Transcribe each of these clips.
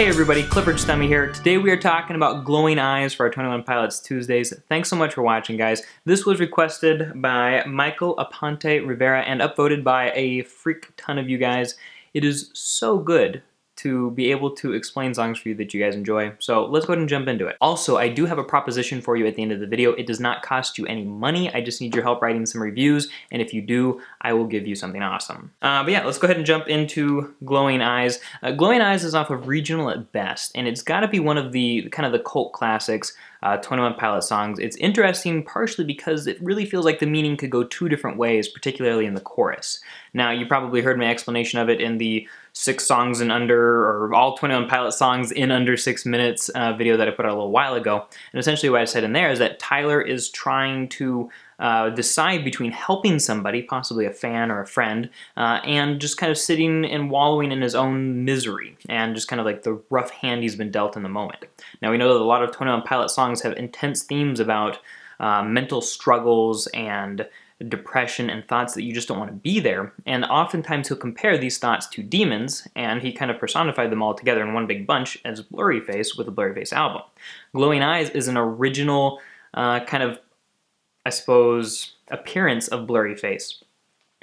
Hey everybody, Clifford Stummy here. Today we are talking about glowing eyes for our 21 Pilots Tuesdays. Thanks so much for watching, guys. This was requested by Michael Aponte Rivera and upvoted by a freak ton of you guys. It is so good to be able to explain songs for you that you guys enjoy. So let's go ahead and jump into it. Also, I do have a proposition for you at the end of the video. It does not cost you any money. I just need your help writing some reviews, and if you do, I will give you something awesome. But yeah, let's go ahead and jump into Glowing Eyes. Glowing Eyes is off of Regional at Best, and it's gotta be one of the kind of the cult classics 21 Pilot songs. It's interesting partially because it really feels like the meaning could go two different ways, particularly in the chorus. Now, you probably heard my explanation of it in the 6 songs in under, or all 21 Pilot songs in under 6 minutes video that I put out a little while ago. And essentially what I said in there is that Tyler is trying to decide between helping somebody, possibly a fan or a friend, and just kind of sitting and wallowing in his own misery, and just kind of like the rough hand he's been dealt in the moment. Now, we know that a lot of 21 Pilot songs have intense themes about mental struggles and depression and thoughts that you just don't want to be there, and oftentimes he'll compare these thoughts to demons, and he kind of personified them all together in one big bunch as Blurryface with the Blurryface album. Glowing Eyes is an original kind of, I suppose, appearance of Blurryface,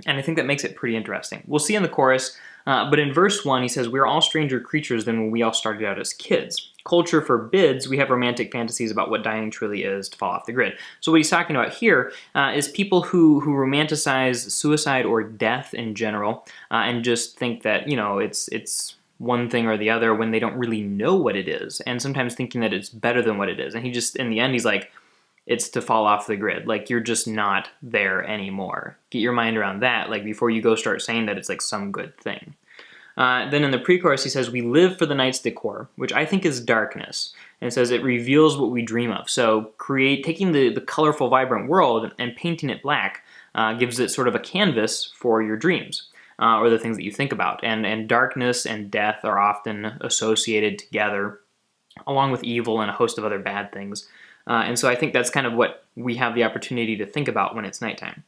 and I think that makes it pretty interesting. We'll see in the chorus, but in verse 1 he says, "We're all stranger creatures than when we all started out as kids. Culture forbids we have romantic fantasies about what dying truly is to fall off the grid." So what he's talking about here is people who romanticize suicide or death in general, and just think that, you know, it's one thing or the other when they don't really know what it is, and sometimes thinking that it's better than what it is. And he just, in the end, he's like, it's to fall off the grid. Like, you're just not there anymore. Get your mind around that, like, before you go start saying that it's like some good thing. Then in the pre-chorus he says, "We live for the night's decor," which I think is darkness. And it says it reveals what we dream of. So taking the colorful, vibrant world and painting it black gives it sort of a canvas for your dreams, or the things that you think about. And darkness and death are often associated together, along with evil and a host of other bad things. And so I think that's kind of what we have the opportunity to think about when it's nighttime.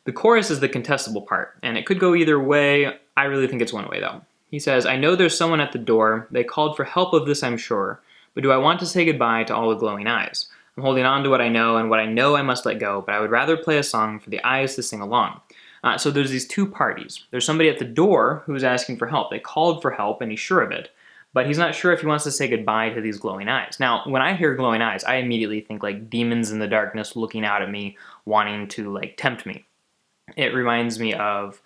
The chorus is the contestable part, and it could go either way. I really think it's one way, though. He says, "I know there's someone at the door. They called for help of this, I'm sure. But do I want to say goodbye to all the glowing eyes? I'm holding on to what I know, and what I know I must let go, but I would rather play a song for the eyes to sing along." So there's these two parties. There's somebody at the door who's asking for help. They called for help, and he's sure of it. But he's not sure if he wants to say goodbye to these glowing eyes. Now, when I hear glowing eyes, I immediately think like demons in the darkness looking out at me, wanting to like tempt me. It reminds me of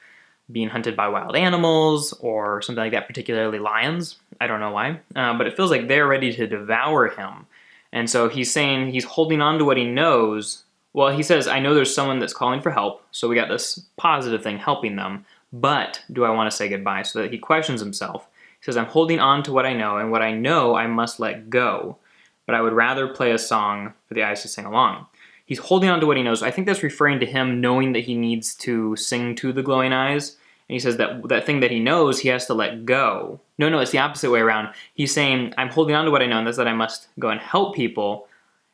being hunted by wild animals or something like that, particularly lions. I don't know why, but it feels like they're ready to devour him. And so he's saying he's holding on to what he knows. Well, he says, "I know there's someone that's calling for help," so we got this positive thing helping them, but do I want to say goodbye? So that he questions himself. He says, "I'm holding on to what I know, and what I know I must let go, but I would rather play a song for the eyes to sing along." He's holding on to what he knows. I think that's referring to him knowing that he needs to sing to the glowing eyes. And he says that thing that he knows, he has to let go. No, it's the opposite way around. He's saying, I'm holding on to what I know, and that's that I must go and help people.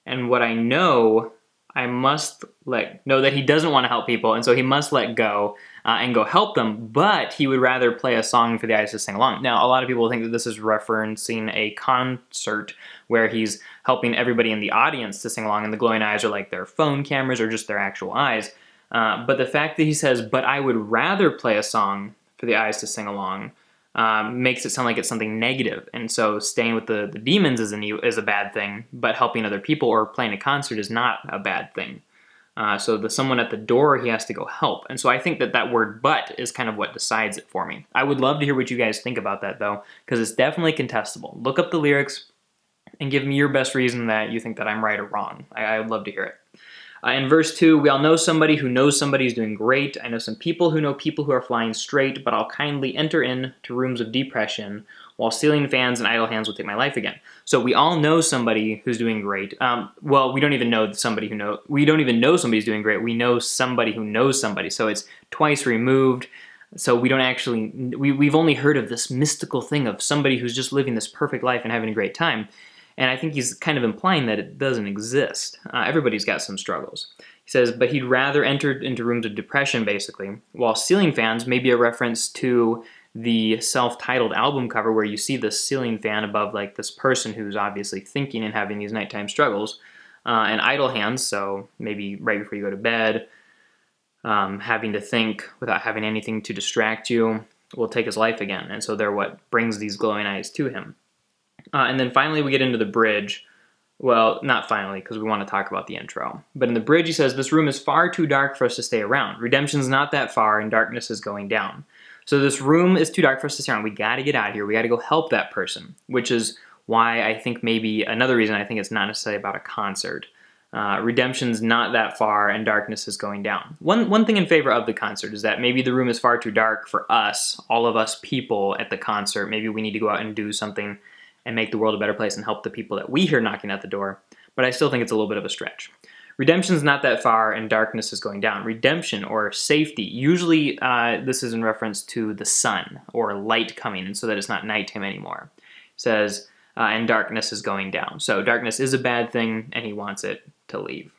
And what I know, I must know that he doesn't want to help people, and so he must let go and go help them, but he would rather play a song for the eyes to sing along. Now, a lot of people think that this is referencing a concert where he's helping everybody in the audience to sing along, and the glowing eyes are like their phone cameras or just their actual eyes. But the fact that he says, "But I would rather play a song for the eyes to sing along," makes it sound like it's something negative. And so staying with the demons is a bad thing, but helping other people or playing a concert is not a bad thing. So the someone at the door, he has to go help. And so I think that word "but" is kind of what decides it for me. I would love to hear what you guys think about that, though, because it's definitely contestable. Look up the lyrics and give me your best reason that you think that I'm right or wrong. I would love to hear it. In verse 2, "We all know somebody who knows somebody who's doing great. I know some people who know people who are flying straight, but I'll kindly enter into rooms of depression, while ceiling fans and idle hands will take my life again." So we all know somebody who's doing great. Well, we don't even know we don't even know somebody's doing great. We know somebody who knows somebody. So it's twice removed. So we don't actually, we've only heard of this mystical thing of somebody who's just living this perfect life and having a great time. And I think he's kind of implying that it doesn't exist. Everybody's got some struggles. He says, but he'd rather enter into rooms of depression, basically, while ceiling fans may be a reference to the self-titled album cover where you see the ceiling fan above like this person who's obviously thinking and having these nighttime struggles, and idle hands, so maybe right before you go to bed, having to think without having anything to distract you, will take his life again. And so they're what brings these glowing eyes to him. And then finally we get into the bridge. Well, not finally, because we want to talk about the intro. But in the bridge he says, "This room is far too dark for us to stay around. Redemption's not that far and darkness is going down." So this room is too dark for us to stay around. We got to get out of here. We got to go help that person, which is why I think maybe another reason I think it's not necessarily about a concert. Redemption's not that far and darkness is going down. One thing in favor of the concert is that maybe the room is far too dark for us, all of us people at the concert. Maybe we need to go out and do something and make the world a better place and help the people that we hear knocking at the door. But I still think it's a little bit of a stretch. Redemption's not that far and darkness is going down. Redemption or safety, usually this is in reference to the sun or light coming, and so that it's not nighttime anymore. It says, and darkness is going down. So darkness is a bad thing and he wants it to leave.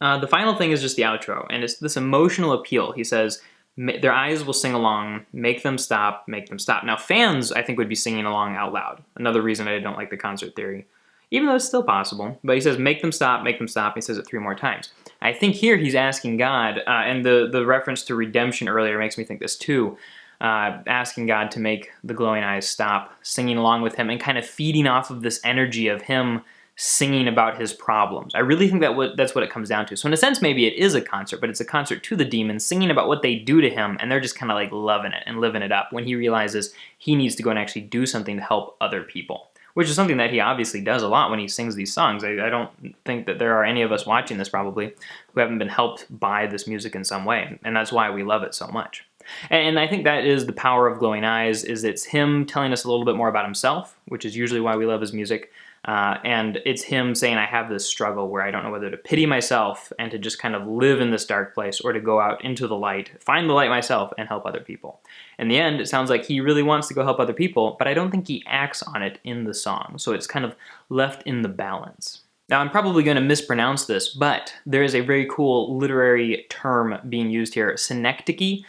The final thing is just the outro, and it's this emotional appeal. He says, their eyes will sing along, make them stop, make them stop. Now fans, I think, would be singing along out loud. Another reason I don't like the concert theory, even though it's still possible. But he says, make them stop, make them stop. He says it 3 more times. I think here he's asking God, and the reference to redemption earlier makes me think this too, asking God to make the glowing eyes stop, singing along with him, and kind of feeding off of this energy of him singing about his problems. I really think that's what it comes down to. So in a sense, maybe it is a concert, but it's a concert to the demons, singing about what they do to him, and they're just kind of like loving it and living it up when he realizes he needs to go and actually do something to help other people, which is something that he obviously does a lot when he sings these songs. I don't think that there are any of us watching this probably who haven't been helped by this music in some way, and that's why we love it so much. And I think that is the power of Glowing Eyes, is it's him telling us a little bit more about himself, which is usually why we love his music. And it's him saying, I have this struggle where I don't know whether to pity myself and to just kind of live in this dark place, or to go out into the light, find the light myself, and help other people. In the end, it sounds like he really wants to go help other people, but I don't think he acts on it in the song. So it's kind of left in the balance. Now, I'm probably going to mispronounce this, but there is a very cool literary term being used here. Synecdoche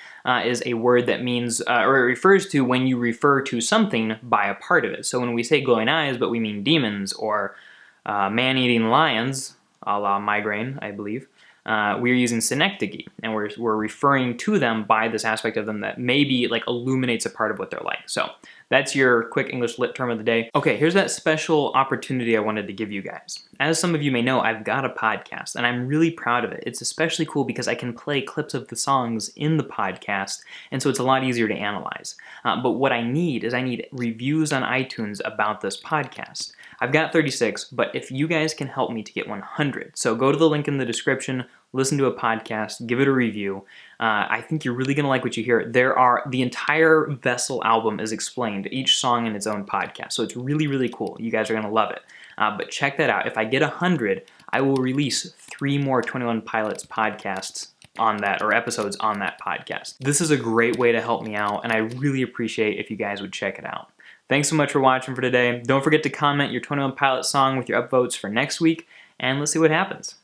is a word that means, or it refers to when you refer to something by a part of it. So when we say glowing eyes, but we mean demons, or man-eating lions, a la migraine, I believe, we're using synecdoche, and we're referring to them by this aspect of them that maybe like illuminates a part of what they're like. So that's your quick English lit term of the day. Okay, here's that special opportunity I wanted to give you guys. As some of you may know, I've got a podcast, and I'm really proud of it. It's especially cool because I can play clips of the songs in the podcast, and so it's a lot easier to analyze. But what I need reviews on iTunes about this podcast. I've got 36, but if you guys can help me to get 100, so go to the link in the description, listen to a podcast, give it a review. I think you're really going to like what you hear. The entire Vessel album is explained, each song in its own podcast, so it's really, really cool. You guys are going to love it. But check that out. If I get 100, I will release 3 more 21 Pilots podcasts on that, or episodes on that podcast. This is a great way to help me out, and I really appreciate if you guys would check it out. Thanks so much for watching for today. Don't forget to comment your 21 Pilots song with your upvotes for next week, and let's see what happens.